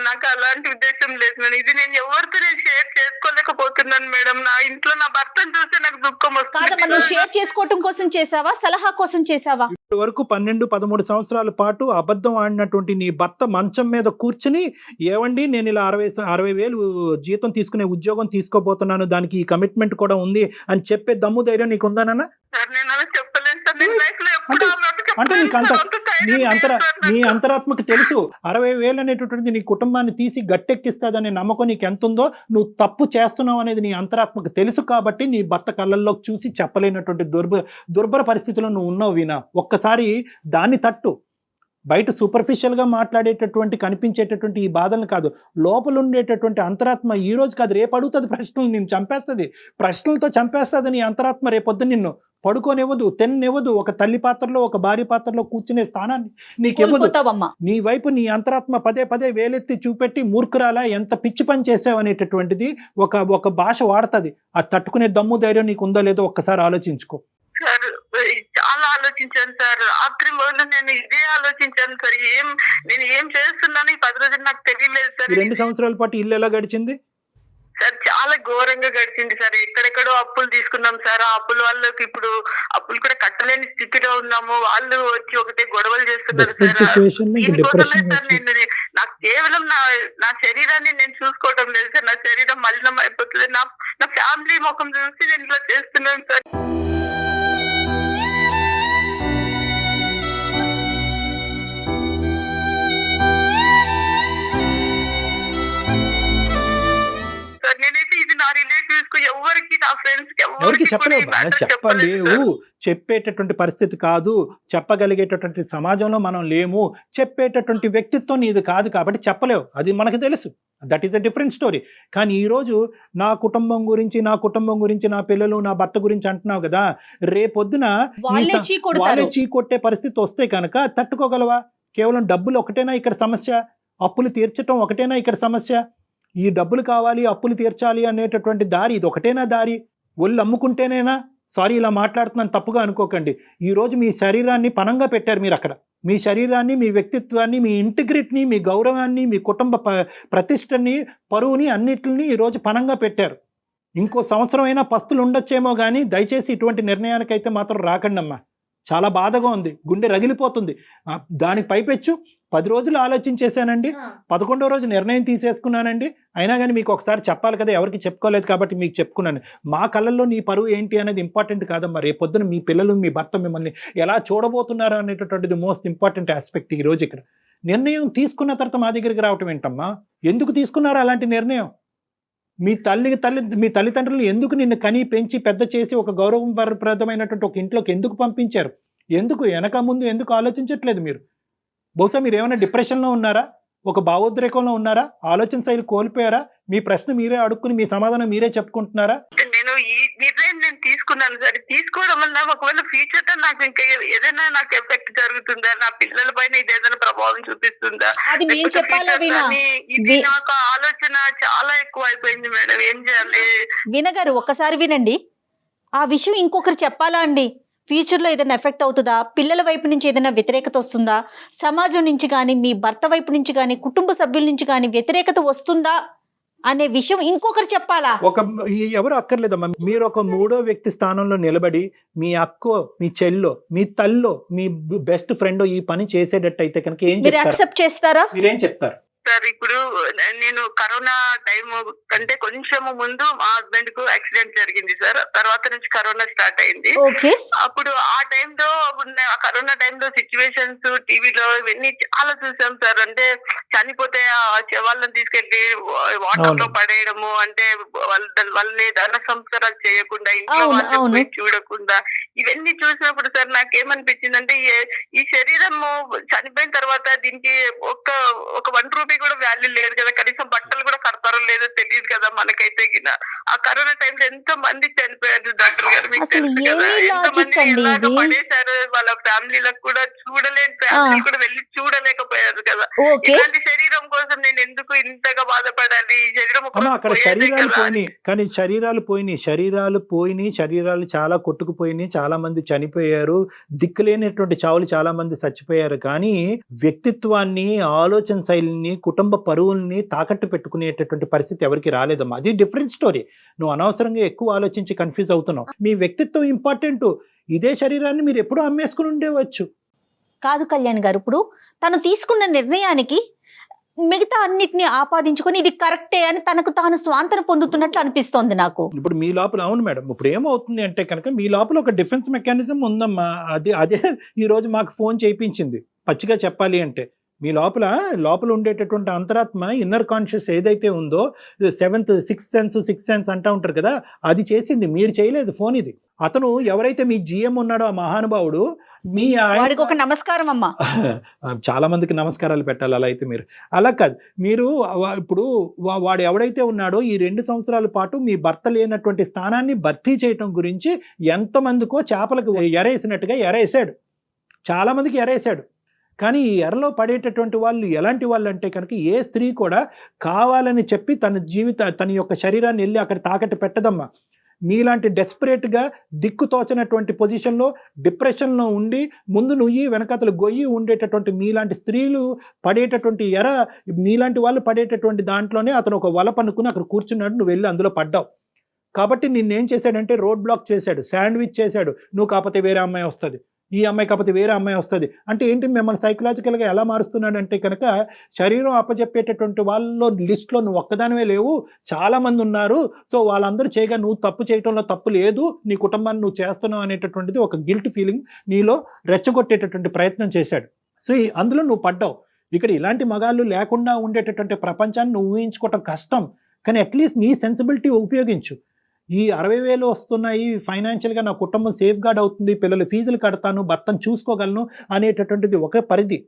నాకు అలాంటి ఉద్దేశం లేదు మేడం. ఇది నేను ఎవరితో షేర్ చేసుకోలేకపోతున్నాను మేడం. నా ఇంట్లో నా భర్తను చూస్తే నాకు దుఃఖం
కాదమ్మా, నువ్వు షేర్ చేసుకోవటం కోసం చేసావా, సలహా కోసం చేసావా?
ఇప్పటి వరకు 12-13 సంవత్సరాల పాటు అబద్ధం ఆడినటువంటి నీ భర్త మంచం మీద కూర్చుని, ఏవండి నేను ఇలా 60,000 జీతం తీసుకునే ఉద్యోగం తీసుకోబోతున్నాను, దానికి ఈ కమిట్మెంట్ కూడా ఉంది అని చెప్పే దమ్ము ధైర్యం నీకు ఉందానన్నా?
సార్ నేను అలా చెప్పలేను సార్. నేను లైఫ్ లో ఎప్పుడు
అంటే నీకు నీ అంతరాత్మకు తెలుసు 60,000 అనేటటువంటిది నీ కుటుంబాన్ని తీసి గట్టెక్కిస్తాదనే నమ్మకం నీకు ఎంత ఉందో, నువ్వు తప్పు చేస్తున్నావు అనేది నీ అంతరాత్మకు తెలుసు కాబట్టి నీ భర్త కళ్ళల్లోకి చూసి చెప్పలేనటువంటి దుర్భర పరిస్థితిలో నువ్వు ఉన్నావు వీణా. ఒక్కసారి దాన్ని తట్టు. బయట సూపర్ఫిషియల్గా మాట్లాడేటటువంటి కనిపించేటటువంటి ఈ బాధలను కాదు, లోపల ఉండేటటువంటి అంతరాత్మ ఈ రోజు కాదు రేపు అడుగుతుంది ప్రశ్నలు, నిన్ను చంపేస్తుంది, ప్రశ్నలతో చంపేస్తుంది నీ అంతరాత్మ. రేపొద్దు నిన్ను పడుకోనివ్వదు, తిన్నివ్వదు, ఒక తల్లి పాత్రలో ఒక భార్య పాత్రలో కూర్చునే స్థానాన్ని నీకెవ్వదు. నీ వైపు నీ అంతరాత్మ పదే పదే వేలెత్తి చూపెట్టి మూర్ఖురాలా ఎంత పిచ్చి పని చేసావు అనేటటువంటిది ఒక భాష వాడుతుంది. అది తట్టుకునే దమ్ము ధైర్యం నీకు ఉందో లేదో ఒక్కసారి ఆలోచించుకో.
సార్ చాలా ఆలోచించాను సార్. రాత్రి మొదలు నేను ఇదే ఆలోచించాను సార్. నేను ఏం చేస్తున్నాను ఈ 10 రోజులు నాకు తెలియలేదు సార్.
2 సంవత్సరాల పాటు ఇల్లు ఎలా గడిచింది
సార్? చాలా ఘోరంగా గడిచింది సార్. ఎక్కడెక్కడో అప్పులు తీసుకున్నాం సార్. ఆ అప్పుల వాళ్ళకి ఇప్పుడు అప్పులు కూడా కట్టలేని స్థితిలో ఉన్నాము. వాళ్ళు వచ్చి ఒకటే గొడవలు చేస్తున్నారు సార్. దీనికోసమే సార్ నేను నాకు కేవలం నా శరీరాన్ని నేను చూసుకోవడం లేదు సార్. నా శరీరం మలినం అయిపోతుంది. నా ఫ్యామిలీ ముఖం చూసి నేను ఇలా చేస్తున్నాను సార్. నేనైతే ఇది నా రిలేటివ్స్ కు ఎవరికి, నా ఫ్రెండ్స్ కి
ఎవరికి చెప్పలేవు. చెప్పేటటువంటి పరిస్థితి కాదు, చెప్పగలిగేటటువంటి సమాజంలో మనం లేము, చెప్పేటటువంటి వ్యక్తిత్వం నీది కాదు కాబట్టి చెప్పలేవు, అది మనకు తెలుసు. That is a different story. కానీ ఈరోజు నా కుటుంబం గురించి నా పిల్లలు నా భర్త గురించి అంటున్నావు కదా, రేపొద్దున వాళ్ళే చీకొట్టే పరిస్థితి వస్తే కనుక తట్టుకోగలవా? కేవలం డబ్బులు ఒకటేనా ఇక్కడ సమస్య? అప్పులు తీర్చడం ఒకటేనా ఇక్కడ సమస్య? ఈ డబ్బులు కావాలి, అప్పులు తీర్చాలి అనేటటువంటి దారి ఇది ఒకటేనా దారి? ఒళ్ళు అమ్ముకుంటేనేనా? సారీ ఇలా మాట్లాడుతున్నాను, తప్పుగా అనుకోకండి. ఈరోజు మీ శరీరాన్ని పణంగా పెట్టారు మీరు అక్కడ. మీ శరీరాన్ని, మీ వ్యక్తిత్వాన్ని, మీ ఇంటిగ్రిటీని, మీ గౌరవాన్ని, మీ కుటుంబ ప్రతిష్టని, పరువుని అన్నిటిని ఈరోజు పణంగా పెట్టారు. ఇంకో సంవత్సరం అయినా పస్తులు ఉండొచ్చేమో కానీ దయచేసి ఇటువంటి నిర్ణయానికైతే మాత్రం రాకండి అమ్మా. చాలా బాధగా ఉంది, గుండె రగిలిపోతుంది. దానికి పైపెచ్చు 10 రోజులు ఆలోచించేశానండి, 11వ రోజు నిర్ణయం తీసేసుకున్నానండి. అయినా కానీ మీకు ఒకసారి చెప్పాలి కదా, ఎవరికి చెప్పుకోలేదు కాబట్టి మీకు చెప్పుకున్నాను. మా కళ్ళల్లో నీ పరువు ఏంటి అనేది ఇంపార్టెంట్ కాదమ్మా. రేపొద్దున మీ పిల్లలు, మీ భర్త మిమ్మల్ని ఎలా చూడబోతున్నారు అనేటటువంటిది మోస్ట్ ఇంపార్టెంట్ ఆస్పెక్ట్ ఈరోజు ఇక్కడ. నిర్ణయం తీసుకున్న తర్వాత మా దగ్గరికి రావటం ఏంటమ్మా? ఎందుకు తీసుకున్నారు అలాంటి నిర్ణయం? మీ తల్లిదండ్రులు ఎందుకు నిన్ను కని పెంచి పెద్ద చేసి ఒక గౌరవప్రదమైనటువంటి ఒక ఇంట్లోకి ఎందుకు పంపించారు? ఎందుకు వెనక ముందు ఎందుకు ఆలోచించట్లేదు మీరు? బహుశా మీరు ఏమైనా డిప్రెషన్లో ఉన్నారా? ఒక భావోద్రేకంలో ఉన్నారా? ఆలోచన శైలి కోల్పోయారా? మీ ప్రశ్న మీరే అడుక్కుని మీ సమాధానం మీరే చెప్పుకుంటున్నారా?
నేను ఈ నిర్ణయం నేను తీసుకున్నాను సార్. తీసుకోవడం వల్ల ఒకవేళ ఫ్యూచర్ లో నాకు ఇంకా ఏదైనా నాకు ఎఫెక్ట్ జరుగుతుందా, నా పిల్లల పైన ఇది ఏదైనా ప్రభావం చూపిస్తుందా, ఇది నాకు ఆలోచన చాలా ఎక్కువ అయిపోయింది మేడం. ఏం చేయాలి?
వినగారు ఒక్కసారి వినండి. ఆ విషయం ఇంకొకరు చెప్పాలా అండి? ఫ్యూచర్లో ఏదైనా ఎఫెక్ట్ అవుతుందా? పిల్లల వైపు నుంచి ఏదైనా వ్యతిరేకత వస్తుందా? సమాజం నుంచి కానీ, మీ భర్త వైపు నుంచి కానీ, కుటుంబ సభ్యుల నుంచి కానీ వ్యతిరేకత వస్తుందా అనే విషయం ఇంకొకరు చెప్పాలా?
ఎవరు అక్కర్లేదమ్మా. మీరు ఒక 3వ వ్యక్తి స్థానంలో నిలబడి మీ అక్కో, మీ చెల్లో, మీ తల్లో, మీ బెస్ట్ ఫ్రెండ్ ఈ పని చేసేటట్టయితే కనుక
మీరు యాక్సెప్ట్ చేస్తారా?
మీరేం చెప్తారు?
సార్ ఇప్పుడు నేను కరోనా టైం కంటే కొంచెం ముందు మా హస్బెండ్ కు యాక్సిడెంట్ జరిగింది సార్. తర్వాత నుంచి కరోనా స్టార్ట్ అయింది. అప్పుడు ఆ టైంలో కరోనా టైంలో సిచ్యువేషన్స్ టీవీలో ఇవన్నీ చాలా చూసాం సార్. అంటే చనిపోతే ఆ శవాలను తీసుకెళ్లి వాటర్ లో పడేయడము, అంటే వాళ్ళని దహన సంస్కారాలు చేయకుండా, ఇంట్లో వాళ్ళని చూడకుండా, ఇవన్నీ చూసినప్పుడు సార్ నాకేమనిపించిందంటే ఈ శరీరము చనిపోయిన తర్వాత దీనికి ఒక 1 రూపీ కూడా వాల్యూ లేదు కదా. కనీసం బట్టలు కూడా కడతారో లేదో తెలియదు కదా మనకైతే. ఆ కరోనా టైంలో ఎంతో మంది చనిపోయారు డాక్టర్ గారు, మీకు తెలుసు కదా. ఎంతో మంది ఎలాగ పడేశారు, వాళ్ళ ఫ్యామిలీలకు కూడా చూడలేని ఫ్యామిలీ కూడా వెళ్ళి చూడలేకపోయారు కదా. ఇలాంటి శరీరం కోసం నేను ఎందుకు ఇంతగా బాధపడాలి? ఈ శరీరం
అమ్మా
ఒకరోజు
అక్కడ
పోయేదే
శరీరాలు
కదా.
పోయినాయి, కానీ శరీరాలు పోయినాయి, శరీరాలు చాలా కొట్టుకుపోయినాయి, చాలా మంది చనిపోయారు, దిక్కులేనటువంటి చావులు చాలా మంది చచ్చిపోయారు. కానీ వ్యక్తిత్వాన్ని, ఆలోచన శైలిని, కుటుంబ పరువుల్ని తాకట్టు పెట్టుకునేటటువంటి పరిస్థితి ఎవరికి రాలేదమ్మా. అది డిఫరెంట్ స్టోరీ. నువ్వు అనవసరంగా ఎక్కువ ఆలోచించి కన్ఫ్యూజ్ అవుతున్నావు. మీ వ్యక్తిత్వం ఇంపార్టెంట్. ఇదే శరీరాన్ని మీరు ఎప్పుడూ అమ్మేసుకుని ఉండేవచ్చు.
కాదు కళ్యాణ్ గారు, ఇప్పుడు తను తీసుకున్న నిర్ణయానికి మిగతా అన్నిటిని ఆపాదించుకొని ఇది కరెక్టే అని తనకు తాను స్వాంతన పొందుతున్నట్లు అనిపిస్తోంది నాకు.
ఇప్పుడు మీ లోపల, అవును మేడం, ఇప్పుడు ఏమవుతుంది అంటే కనుక మీ లోపల ఒక డిఫెన్స్ మెకానిజం ఉందమ్మా. అదే ఈరోజు మాకు ఫోన్ చేయించింది. పచ్చిగా చెప్పాలి అంటే మీ లోపల ఉండేటటువంటి అంతరాత్మ, ఇన్నర్ కాన్షియస్ ఏదైతే ఉందో, సిక్స్త్ సెన్స్ అంటూ ఉంటారు కదా, అది చేసింది. మీరు చేయలేదు ఫోన్. ఇది అతను ఎవరైతే మీ జిఎం ఉన్నాడో ఆ మహానుభావుడు,
వాడికి ఒక నమస్కారం అమ్మా.
చాలా మందికి నమస్కారాలు పెట్టాలి. అలా అయితే మీరు అలా కాదు. మీరు ఇప్పుడు వాడు ఎవడైతే ఉన్నాడో ఈ 2 సంవత్సరాల పాటు మీ భర్త లేనటువంటి స్థానాన్ని భర్తీ చేయటం గురించి ఎంతమందికో చేపలకు ఎరేసినట్టుగా ఎరేసాడు. చాలా మందికి ఎరేసాడు. కానీ ఈ ఎరలో పడేటటువంటి వాళ్ళు ఎలాంటి వాళ్ళు అంటే కనుక, ఏ స్త్రీ కూడా కావాలని చెప్పి తన యొక్క శరీరాన్ని వెళ్ళి అక్కడ తాకట్టు పెట్టదమ్మా. మీలాంటి డెస్పరేట్గా దిక్కుతోచనటువంటి పొజిషన్లో, డిప్రెషన్లో ఉండి ముందు నుయ్యి వెనకతలు గొయ్యి ఉండేటటువంటి మీలాంటి స్త్రీలు పడేటటువంటి ఎర, మీలాంటి వాళ్ళు పడేటటువంటి దాంట్లోనే అతను ఒక వల పనుకుని అక్కడ కూర్చున్నాడు. నువ్వు వెళ్ళి అందులో పడ్డావు. కాబట్టి నిన్నేం చేశాడంటే రోడ్ బ్లాక్ చేశాడు, శాండ్విచ్ చేశాడు. నువ్వు కాకపోతే వేరే అమ్మాయి వస్తుంది, ఈ అమ్మాయి కాకపోతే వేరే అమ్మాయి వస్తుంది అంటే ఏంటి, మిమ్మల్ని సైకలాజికల్గా ఎలా మారుస్తున్నాడు అంటే కనుక, శరీరం అప్పచెప్పేటటువంటి వాళ్ళలో లిస్ట్లో నువ్వు ఒక్కదానివే లేవు, చాలామంది ఉన్నారు. సో వాళ్ళందరూ చేయగా నువ్వు తప్పు చేయడంలో తప్పు లేదు, నీ కుటుంబాన్ని నువ్వు చేస్తున్నావు అనేటటువంటిది ఒక గిల్ట్ ఫీలింగ్ నీలో రెచ్చగొట్టేటటువంటి ప్రయత్నం చేశాడు. సో అందులో నువ్వు పడ్డావు. ఇక్కడ ఇలాంటి మగాళ్ళు లేకుండా ఉండేటటువంటి ప్రపంచాన్ని నువ్వు ఊహించుకోవటం కష్టం. కానీ అట్లీస్ట్ నీ సెన్సిబిలిటీ ఉపయోగించు. ఈ 60,000 వస్తున్నాయి, ఫైనాన్షియల్గా నా కుటుంబం సేఫ్ గార్డ్ అవుతుంది, పిల్లల ఫీజులు కడతాను, భర్తను చూసుకోగలను అనేటటువంటిది ఒక పరిధి.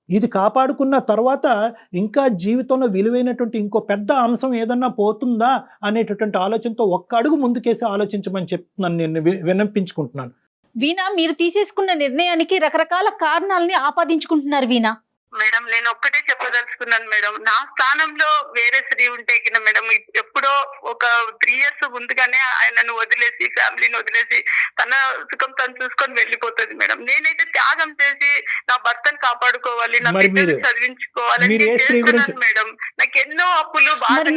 ఇది కాపాడుకున్న తర్వాత ఇంకా జీవితంలో విలువైనటువంటి ఇంకో పెద్ద అంశం ఏదన్నా పోతుందా అనేటటువంటి ఆలోచనతో ఒక్క అడుగు ముందుకేసి ఆలోచించమని చెప్తున్నాను, నేను విన్నపించుకుంటున్నాను.
వీణా, మీరు తీసేసుకున్న నిర్ణయానికి రకరకాల కారణాలని ఆపాదించుకుంటున్నారు వీణా.
మేడం నేను ఒక్కటే చెప్పదలుచుకున్నాను మేడం, నా స్థానంలో వేరే స్త్రీ ఉంటే కింద మేడం ఎప్పుడో ఒక 3 years ముందుగానే ఆయనను వదిలేసి, ఫ్యామిలీని వదిలేసి తన సుఖం తను చూసుకొని వెళ్ళిపోతుంది మేడం. నేనైతే త్యాగం చేసి నా భర్తను కాపాడుకోవాలి, నా బిడ్డను చదివించుకోవాలని చేస్తున్నాను మేడం. నాకు ఎన్నో అప్పులు బాధలు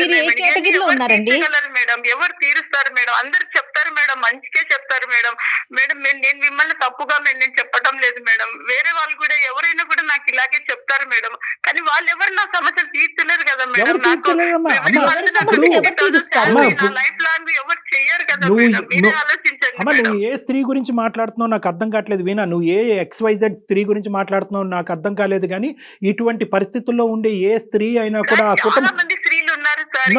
మేడం. ఎవరు తీరుస్తారు మేడం? అందరు చెప్తారు మేడం, మంచిగా చెప్తారు మేడం. మేడం నేను మిమ్మల్ని తప్పుగా నేను చెప్పడం లేదు మేడం. వేరే వాళ్ళు కూడా ఎవరైనా కూడా నాకు ఇలాగే చెప్తారు మేడం. కానీ వాళ్ళు ఎవరు నా సమస్యలు తీర్చలేరు కదా మేడం. నాకు లైఫ్ లాంగ్ ఎవరు చెయ్యరు కదా మేడం. మీరే ఆలోచించండి.
నువ్వు ఏ స్త్రీ గురించి మాట్లాడుతున్నావు నాకు అర్థం కావట్లేదు వీణా. నువ్వు ఏ XYZ స్త్రీ గురించి మాట్లాడుతున్నావు నాకు అర్థం కాలేదు. కానీ ఇటువంటి పరిస్థితుల్లో ఉండే ఏ స్త్రీ అయినా కూడా
చాలా మంది స్త్రీలు ఉన్నారు సార్,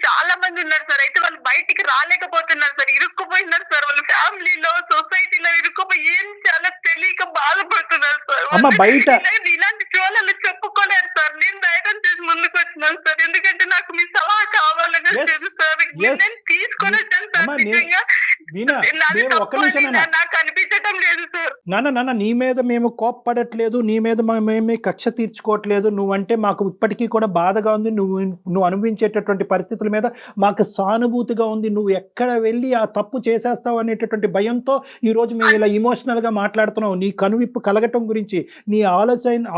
చాలా మంది ఉన్నారు సార్. అయితే వాళ్ళు బయటికి రాలేకపోతున్నారు సార్, ఇరుక్కుపోయినారు సార్. వాళ్ళ ఫ్యామిలీలో, సొసైటీలో ఇరుక్కుపోయి ఏం చాలా తెలియక బాధపడుతున్నారు సార్.
బయట
ఇలాంటి చోళలు చెప్పుకోలేరు సార్. నేను ధైర్యం చేసి ముందుకు వచ్చినాను సార్, ఎందుకంటే నాకు మీ సలహా కావాలని తెలుసు సార్. నేను తీసుకొని వచ్చాను సార్. నిజంగా నాకు అనిపించడం లేదు సార్.
నాన్న నీ మీద మేము కోప్పడట్లేదు, నీ మీద మేమే కక్ష తీర్చుకోవట్లేదు. నువ్వంటే మాకు ఇప్పటికీ కూడా బాధగా ఉంది. నువ్వు అనుభవించేటటువంటి పరిస్థితుల మీద మాకు సానుభూతిగా ఉంది. నువ్వు ఎక్కడ వెళ్ళి ఆ తప్పు చేసేస్తావు అనేటటువంటి భయంతో ఈరోజు మేము ఇలా ఇమోషనల్గా మాట్లాడుతున్నావు. నీ కనువిప్పు కలగటం గురించి, నీ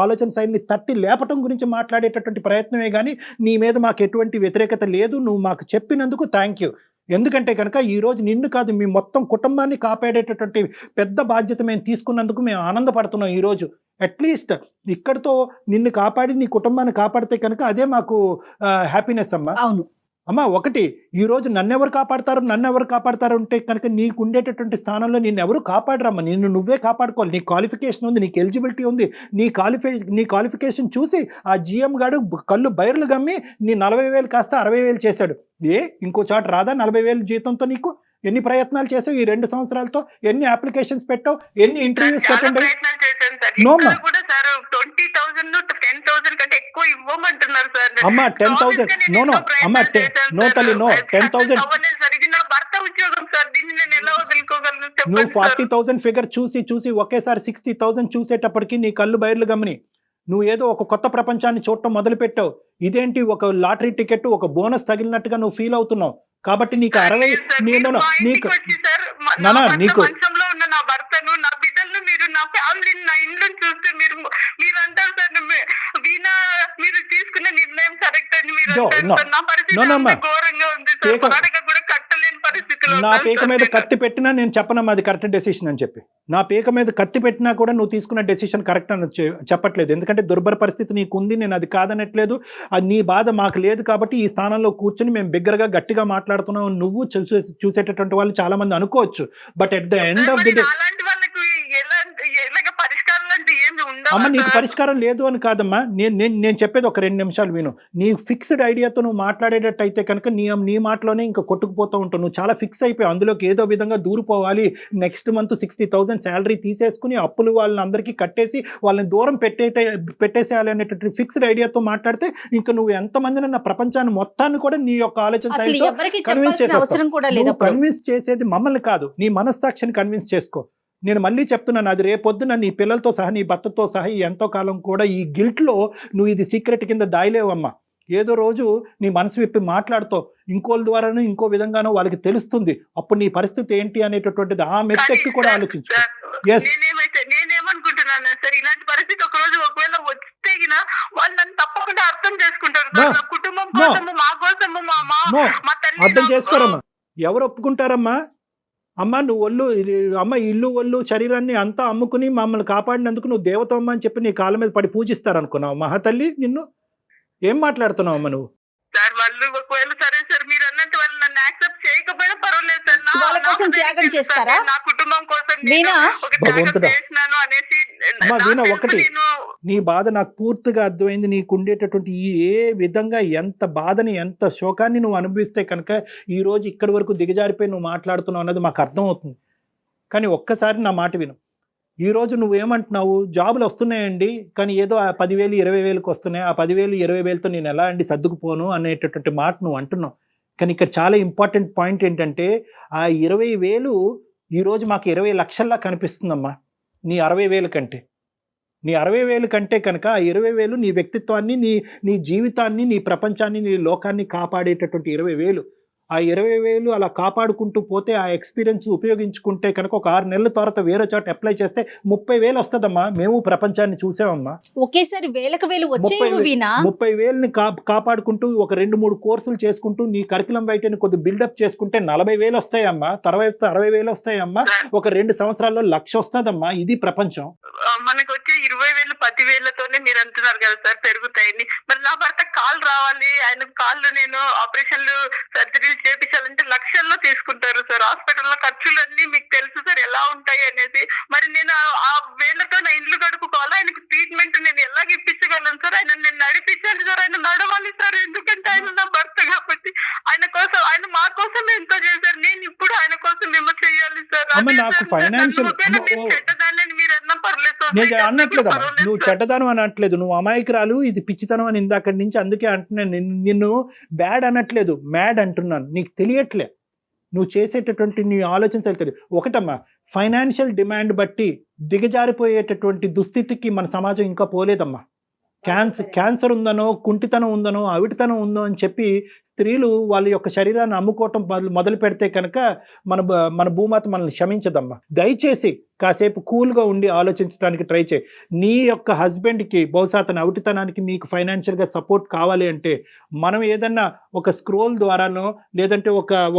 ఆలోచన శైలిని తట్టి లేపటం గురించి మాట్లాడేటటువంటి ప్రయత్నమే కానీ నీ మీద మాకు ఎటువంటి వ్యతిరేకత లేదు. నువ్వు మాకు చెప్పినందుకు థ్యాంక్ యూ. ఎందుకంటే కనుక ఈరోజు నిన్ను కాదు, మీ మొత్తం కుటుంబాన్ని కాపాడేటటువంటి పెద్ద బాధ్యత మేము తీసుకున్నందుకు మేము ఆనందపడుతున్నాం. ఈరోజు అట్లీస్ట్ ఇక్కడితో నిన్ను కాపాడి నీ కుటుంబాన్ని కాపాడితే కనుక అదే మాకు హ్యాపీనెస్ అమ్మా.
అవును
అమ్మ, ఒకటి ఈరోజు నన్నెవరు కాపాడతారు అంటే కనుక నీకు ఉండేటటువంటి స్థానంలో నిన్ను ఎవరు కాపాడరమ్మా. నిన్ను నువ్వే కాపాడుకోవాలి. నీ క్వాలిఫికేషన్ ఉంది, నీకు ఎలిజిబిలిటీ ఉంది. నీ క్వాలిఫికేషన్ చూసి ఆ జిఎం గాడు కళ్ళు బైర్లు గమ్మి నీ 40,000 కాస్త 60,000 చేశాడు. ఇంకో చోట రాదా 40,000 జీతంతో? నీకు ఎన్ని ప్రయత్నాలు చేసావు ఈ 2 సంవత్సరాలతో? ఎన్ని అప్లికేషన్స్ పెట్టావు? ఎన్ని ఇంటర్వ్యూస్ అటెండ్ అయ్యావు?
10,000 కంటే ఎక్కువ ఇవ్వమంటున్నారు సార్.
అమ్మా 10,000 అమ్మా నో తల్లి, నో 10,000.
భర్త ఉద్యోగం సార్, దీన్ని నేను ఎలా వదులుకోగలను?
నువ్వు 40,000 ఫిగర్ చూసి ఒకేసారి 60,000 చూసేటప్పటికి నీ కళ్ళు బయర్లు గమని. నువ్వు ఏదో ఒక కొత్త ప్రపంచాన్ని చూడటం మొదలుపెట్టావు. ఇదేంటి ఒక లాటరీ టికెట్, ఒక బోనస్ తగిలినట్టుగా నువ్వు ఫీల్ అవుతున్నావు. కాబట్టి నీకు 60 నీకు నీకు
మంచంలో ఉన్న నా భర్తను, నా బిడ్డలను, మీరు నా ఫ్యామిలీని, నా ఇండ్లను చూస్తే మీరు అంటారు సార్ వీణా మీరు తీసుకున్న నిర్ణయం కరెక్ట్ అని మీరు అంటారు సార్. నా పరిస్థితి ఘోరంగా ఉంది సార్. వాడక కూడా కట్టలేని పరిస్థితిలో.
నా పీక మీద కత్తి పెట్టినా నేను చెప్పనమ్మా అది కరెక్ట్ డెసిషన్ అని చెప్పి. నా పీక మీద కత్తి పెట్టినా కూడా నువ్వు తీసుకున్న డెసిషన్ కరెక్ట్ అని చెప్పట్లేదు. ఎందుకంటే దుర్భర పరిస్థితి నీకు ఉంది, నేను అది కాదనట్లేదు. అది నీ బాధ మాకు లేదు కాబట్టి ఈ స్థానంలో కూర్చొని మేము బిగ్గరగా గట్టిగా మాట్లాడుతున్నావు. నువ్వు చూసేటటువంటి వాళ్ళు చాలా మంది అనుకోవచ్చు. But at the end of the day అమ్మ నీకు పరిష్కారం లేదు అని కాదమ్మా. నేను చెప్పేది ఒక 2 నిమిషాలు విను. నీ ఫిక్స్డ్ ఐడియాతో నువ్వు మాట్లాడేటట్టయితే కనుక నీ మాటలోనే ఇంకా కొట్టుకుపోతూ ఉంటావు. నువ్వు చాలా ఫిక్స్ అయిపోయి అందులోకి ఏదో విధంగా దూరిపోవాలి. నెక్స్ట్ మంత్ 60,000 శాలరీ తీసేసుకుని అప్పులు వాళ్ళని అందరికీ కట్టేసి వాళ్ళని దూరం పెట్టేసేయాలి అనేటటువంటి ఫిక్స్డ్ ఐడియాతో మాట్లాడితే ఇంకా నువ్వు ఎంతమందిని నా ప్రపంచాన్ని మొత్తాన్ని కూడా నీ యొక్క ఆలోచన కన్విన్స్ చేసేది మమ్మల్ని కాదు, నీ మనస్సాక్షిని కన్విన్స్ చేసుకో. నేను మళ్ళీ చెప్తున్నాను, అది రేపొద్దున నీ పిల్లలతో సహా నీ భర్తతో సహా ఎంతో కాలం కూడా ఈ గిల్ట్లో నువ్వు ఇది సీక్రెట్ కింద దాయలేవమ్మా. ఏదో రోజు నీ మనసు విప్పి మాట్లాడుతూ ఇంకోళ్ళ ద్వారానో ఇంకో విధంగానో వాళ్ళకి తెలుస్తుంది. అప్పుడు నీ పరిస్థితి ఏంటి అనేటటువంటిది ఆ మెత్తెక్కి కూడా ఆలోచించు.
నేనేమనుకుంటున్నాను సార్, ఇలాంటి పరిస్థితి ఒక రోజు ఒకవేళ వస్తే వాళ్ళు నన్ను తప్పకుండా అర్థం చేసుకుంటారు. కుటుంబం కోసము, మా కోసము, మా తల్లి
అర్థం చేసుకోరమ్మా. ఎవరు ఒప్పుకుంటారమ్మా? అమ్మ నువ్వు ఇల్లు ఒళ్ళు శరీరాన్ని అంతా అమ్ముకుని మమ్మల్ని కాపాడినందుకు నువ్వు దేవతమ్మ అని చెప్పి నీ కాళ్ళ మీద పడి పూజిస్తారనుకున్నావు మహాతల్లి? నిన్ను ఏం మాట్లాడుతున్నావు అమ్మ నువ్వు?
సార్ వాళ్ళు ఒకవేళ సరే సార్ మీరు అన్నట్టు వాళ్ళు నన్ను యాక్సెప్ట్ చేయకపోయినా పర్వాలేదు సార్.
వాళ్ళ కోసం త్యాగం చేస్తారా?
నా కుటుంబం కోసం చేసినాను అనేసి
వీణ ఒకటి, నీ బాధ నాకు పూర్తిగా అర్థమైంది. నీకు ఉండేటటువంటి ఏ విధంగా ఎంత బాధని ఎంత శోకాన్ని నువ్వు అనుభవిస్తే కనుక ఈరోజు ఇక్కడి వరకు దిగజారిపోయి నువ్వు మాట్లాడుతున్నావు అన్నది మాకు అర్థమవుతుంది. కానీ ఒక్కసారి నా మాట విను. ఈరోజు నువ్వేమంటున్నావు, జాబులు వస్తున్నాయండి కానీ ఏదో ఆ 10,000 20,000కి వస్తున్నాయి, ఆ 10,000 20,000తో నేను ఎలా అండి సర్దుకుపోను అనేటటువంటి మాట నువ్వు అంటున్నావు. కానీ ఇక్కడ చాలా ఇంపార్టెంట్ పాయింట్ ఏంటంటే ఆ 20,000 ఈరోజు మాకు 20 లక్షల్లా కనిపిస్తుందమ్మా. నీ 60,000 కంటే, నీ 60,000 కంటే కనుక ఆ 20,000 నీ వ్యక్తిత్వాన్ని, నీ జీవితాన్ని, నీ ప్రపంచాన్ని, నీ లోకాన్ని కాపాడేటటువంటి 20,000. ఆ 20,000 అలా కాపాడుకుంటూ పోతే ఆ ఎక్స్పీరియన్స్ ఉపయోగించుకుంటే కనుక ఒక 6 నెలల తర్వాత వేరే చోట అప్లై చేస్తే 30,000 వస్తుందమ్మా. మేము ప్రపంచాన్ని చూసామమ్మా.
ఒకేసారి
30,000ని కాపాడుకుంటూ ఒక 2-3 కోర్సులు చేసుకుంటూ నీ కరికులం బయటని కొద్ది బిల్డప్ చేసుకుంటే 40,000 వస్తాయమ్మా. తర్వాత 60,000 వస్తాయమ్మా. ఒక 2 సంవత్సరాల్లో 1,00,000 వస్తుందమ్మా. ఇది ప్రపంచం.
మనకు వచ్చే 20,000 10,000తోనే మీరు అంటున్నారు కదా సార్ పెరుగుతాయని. మరి నా భర్త కాళ్ళు రావాలి, ఆయన కాళ్ళు నేను ఆపరేషన్లు సర్జరీలు చేపించాలంటే లక్షల్లో తీసుకుంటారు సార్. హాస్పిటల్లో ఖర్చులన్నీ మీకు తెలుసు సార్ ఎలా ఉంటాయి అనేది. మరి నేను ఆ వేళ్లతో నా ఇండ్లు గడుపుకోవాలి, ఆయనకు ట్రీట్మెంట్ నేను ఎలాగ ఇప్పించగలను సార్? ఆయన నేను నడిపించాలి సార్, ఆయన నడవాలి సార్. ఎందుకంటే ఆయన నా భర్త కాబట్టి. ఆయన కోసం, ఆయన మా కోసం ఎంతో చేశారు. నేను ఇప్పుడు ఆయన కోసం ఏమో చెయ్యాలి సార్. చెడ్డదాన్ని మీరు అన్నా పర్లేదు,
నేను అనట్లేదమ్మా, నువ్వు చెడ్డదనం అని అనట్లేదు, నువ్వు అమాయకురాలు, ఇది పిచ్చితనం అని ఇందాక నుంచి అందుకే అంటున్నాను. నిన్ను బ్యాడ్ అనట్లేదు, మ్యాడ్ అంటున్నాను. నీకు తెలియట్లే నువ్వు చేసేటటువంటి నీ ఆలోచన తెలియదు. ఒకటమ్మా, ఫైనాన్షియల్ డిమాండ్ బట్టి దిగజారిపోయేటటువంటి దుస్థితికి మన సమాజం ఇంకా పోలేదమ్మా. క్యాన్సర్ ఉందనో, కుంటితనం ఉందనో, అవిటితనం ఉందో అని చెప్పి స్త్రీలు వాళ్ళ యొక్క శరీరాన్ని అమ్ముకోవటం మొదలు పెడితే కనుక మన భూమాత మనల్ని క్షమించదమ్మా. దయచేసి కాసేపు కూల్గా ఉండి ఆలోచించడానికి ట్రై చేయి. నీ యొక్క హస్బెండ్కి బహుశా అతని అవిటితనానికి మీకు ఫైనాన్షియల్గా సపోర్ట్ కావాలి అంటే మనం ఏదన్నా ఒక స్క్రోల్ ద్వారానో లేదంటే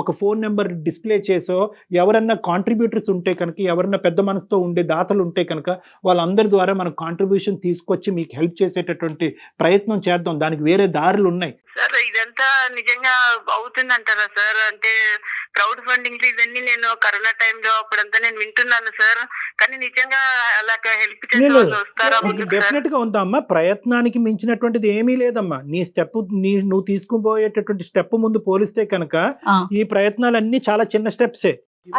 ఒక ఫోన్ నెంబర్ డిస్ప్లే చేసో ఎవరన్నా కాంట్రిబ్యూటర్స్ ఉంటే కనుక, ఎవరన్నా పెద్ద మనసుతో ఉండే దాతలు ఉంటే కనుక వాళ్ళందరి ద్వారా మనం కాంట్రిబ్యూషన్ తీసుకొచ్చి మీకు హెల్ప్ చేసేటటువంటి ప్రయత్నం చేద్దాం. దానికి వేరే దారులు ఉన్నాయి.
సార్ ఇదంతా నిజంగా అవుతుందంటారా సార్? అంటే క్రౌడ్ ఫండింగ్ ఇవన్నీ నేను కరోనా టైంలో అప్పుడంతా నేను వింటున్నాను సార్. కానీ నిజంగా అలాగ హెల్ప్ చేసే వాళ్ళు వస్తారా?
డెఫినెట్ గా ఉందమ్మా. ప్రయత్నానికి మించినటువంటిది ఏమీ లేదమ్మా. నీ స్టెప్, నువ్వు తీసుకుపోయేటటువంటి స్టెప్ ముందు పోలిస్తే కనుక ఈ ప్రయత్నాలన్నీ చాలా చిన్న స్టెప్సే.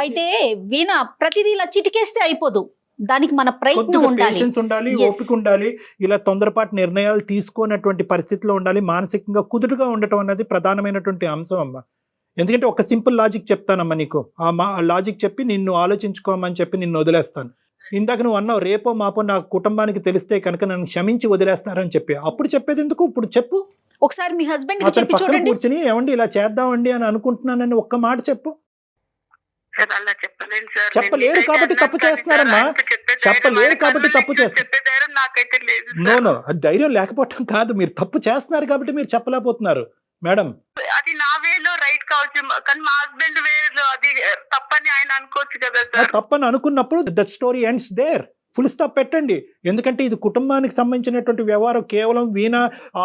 అయితే వీణ ప్రతిదీ ఇలా చిటికేస్తే అయిపోదు, దానికి మన ప్రయత్నం
ఉండాలి, ఓపిక ఉండాలి. ఇలా తొందరపాటు నిర్ణయాలు తీసుకోనటువంటి పరిస్థితిలో ఉండాలి. మానసికంగా కుదురుగా ఉండటం అనేది ప్రధానమైనటువంటి అంశం అమ్మా. ఎందుకంటే ఒక సింపుల్ లాజిక్ చెప్తానమ్మా నీకు. ఆ లాజిక్ చెప్పి నిన్ను ఆలోచించుకోమని చెప్పి నిన్ను వదిలేస్తాను. ఇందాక నువ్వు అన్నావు రేపో మాపో నా కుటుంబానికి తెలిస్తే కనుక నన్ను క్షమించి వదిలేస్తారని చెప్పి, అప్పుడు చెప్పేది ఎందుకు, ఇప్పుడు చెప్పు.
ఒకసారి మీ హస్బెండ్ కి
అతను
చెప్పి
పక్కన
చూడండి.
కూర్చుని ఏమండి ఇలా చేద్దామండి అని అనుకుంటున్నానని ఒక్క మాట చెప్పు.
సార్ అలా చెప్పలేను సార్.
చెప్పలేరు కాబట్టి తప్పు చేస్తున్నారమ్మా. చెప్పలేరు కాబట్టి తప్పు చేస్తున్నారు.
చెప్పే ధైర్యం నాకైతే లేదు
నో
సార్.
నో, అది ధైర్యం లేకపోవటం కాదు, మీరు తప్పు చేస్తున్నారు కాబట్టి మీరు చెప్పలేకపోతున్నారు మేడం.
అది నా వేలో రైట్ కావచ్చు, కానీ మా హస్బెండ్ వేలో అది తప్పని ఆయన అనుకోవచ్చు కదా సార్.
తప్పని అనుకున్నప్పుడు that story ends there, full stop పెట్టండి. ఎందుకంటే ఇది కుటుంబానికి సంబంధించినటువంటి వ్యవహారం. కేవలం వీణ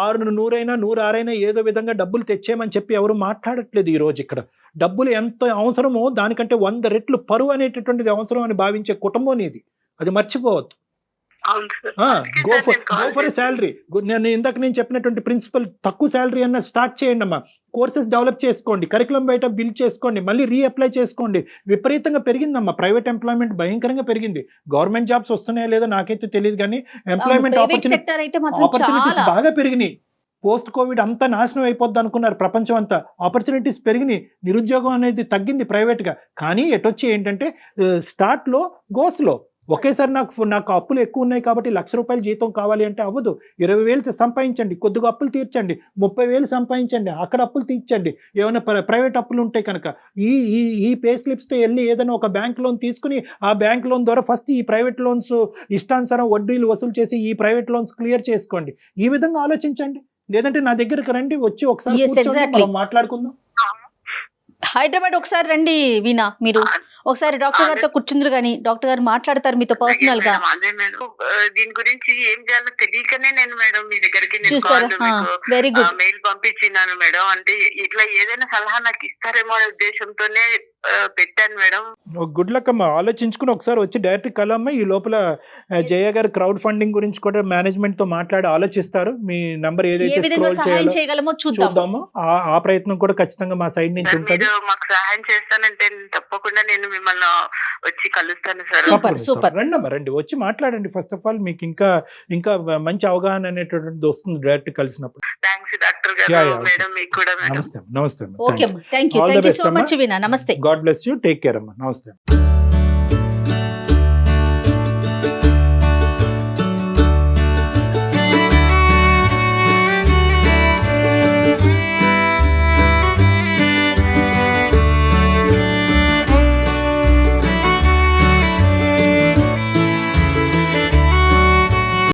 600 అయినా 106 అయినా ఏదో విధంగా డబ్బులు తెచ్చేయమని చెప్పి ఎవరు మాట్లాడట్లేదు ఈ రోజు. ఇక్కడ డబ్బులు ఎంత అవసరమో దానికంటే 100 రెట్లు పరువు అనేటటువంటిది అవసరం అని భావించే కుటుంబం ఇది, అది మర్చిపోవద్దు.
అవును సార్.
Go for salary. నేను చెప్పినటువంటి ప్రిన్సిపల్, తక్కువ శాలరీ అన్న స్టార్ట్ చేయండి అమ్మా. కోర్సెస్ డెవలప్ చేసుకోండి, కరికులం బయట బిల్డ్ చేసుకోండి, మళ్ళీ రీఅప్లై చేసుకోండి. విపరీతంగా పెరిగిందమ్మా ప్రైవేట్ ఎంప్లాయ్మెంట్, భయంకరంగా పెరిగింది. గవర్నమెంట్ జాబ్స్ వస్తున్నాయో లేదో నాకైతే తెలియదు, కానీ ఎంప్లాయ్మెంట్ ఆపర్చునిటీస్ బాగా పెరిగినాయి. పోస్ట్ కోవిడ్ అంతా నాశనం అయిపోద్ది అనుకున్నారు ప్రపంచం అంతా, ఆపర్చునిటీస్ పెరిగినాయి, నిరుద్యోగం అనేది తగ్గింది ప్రైవేట్గా. కానీ ఎటొచ్చి ఏంటంటే స్టార్ట్లో గోస్లో ఒకేసారి నాకు అప్పులు ఎక్కువ ఉన్నాయి కాబట్టి ₹1,00,000 జీతం కావాలి అంటే అవ్వదు. 20,000 సంపాదించండి, కొద్దిగా అప్పులు తీర్చండి, 30,000 సంపాదించండి, అక్కడ అప్పులు తీర్చండి. ఏమైనా ప్రైవేట్ అప్పులు ఉంటాయి కనుక ఈ పే స్లిప్స్తో వెళ్ళి ఏదైనా ఒక బ్యాంక్ లోన్ తీసుకుని ఆ బ్యాంక్ లోన్ ద్వారా ఫస్ట్ ఈ ప్రైవేట్ లోన్స్ ఇష్టానుసారం వడ్డీలు వసూలు చేసి ఈ ప్రైవేట్ లోన్స్ క్లియర్ చేసుకోండి. ఈ విధంగా ఆలోచించండి. లేదంటే నా దగ్గరకు రండి, వచ్చి ఒకసారి మాట్లాడుకుందాం.
హైదరాబాద్ ఒకసారి రండి వీణా, మీరు ఒకసారి డాక్టర్ గారితో కూర్చుందరు కానీ డాక్టర్ గారు మాట్లాడతారు మీతో పర్సనల్ గా.
అదే మేడం, దీని గురించి ఏం చేయాలో తెలియకనే నేను మేడం మీ దగ్గరికి
చూసారు. Very good.
మెయిల్ పంపించినాను మేడం. అంటే ఇట్లా ఏదైనా సలహా నాకు ఇస్తారేమో అనే ఉద్దేశంతోనే పెట్టాను మేడం.
గుడ్ లక్ అమ్మా, ఆలోచించుకుని ఒకసారి వచ్చి డైరెక్ట్ కలమ్మా. ఈ లోపల జయ గారు క్రౌడ్ ఫండింగ్ గురించి కూడా మేనేజ్మెంట్ తో మాట్లాడి ఆలోచిస్తారు. మీ నంబర్ ఏదైతే స్క్రోల్
చేయగలమో
చూద్దాము. ఆ ప్రయత్నం కూడా ఖచ్చితంగా మా సైడ్ నుంచి ఉంటుంది.
మాకు సహాయం చేస్తానంటే తప్పకుండా నేను మిమ్మల్ని వచ్చి కలుస్తాను సార్.
సూపర్.
రండి అమ్మా, రండి, వచ్చి మాట్లాడండి. ఫస్ట్ ఆఫ్ ఆల్ మీకు ఇంకా మంచి అవగాహన అనేటువంటిది వస్తుంది డైరెక్ట్ కలిసినప్పుడు.
థ్యాంక్స్ డాక్టర్ గారు. మేడం మీకు కూడా.
నమస్తే.
Okay, thank you so much Veena. నమస్తే.
God bless you. Take care, Amma. Namaste.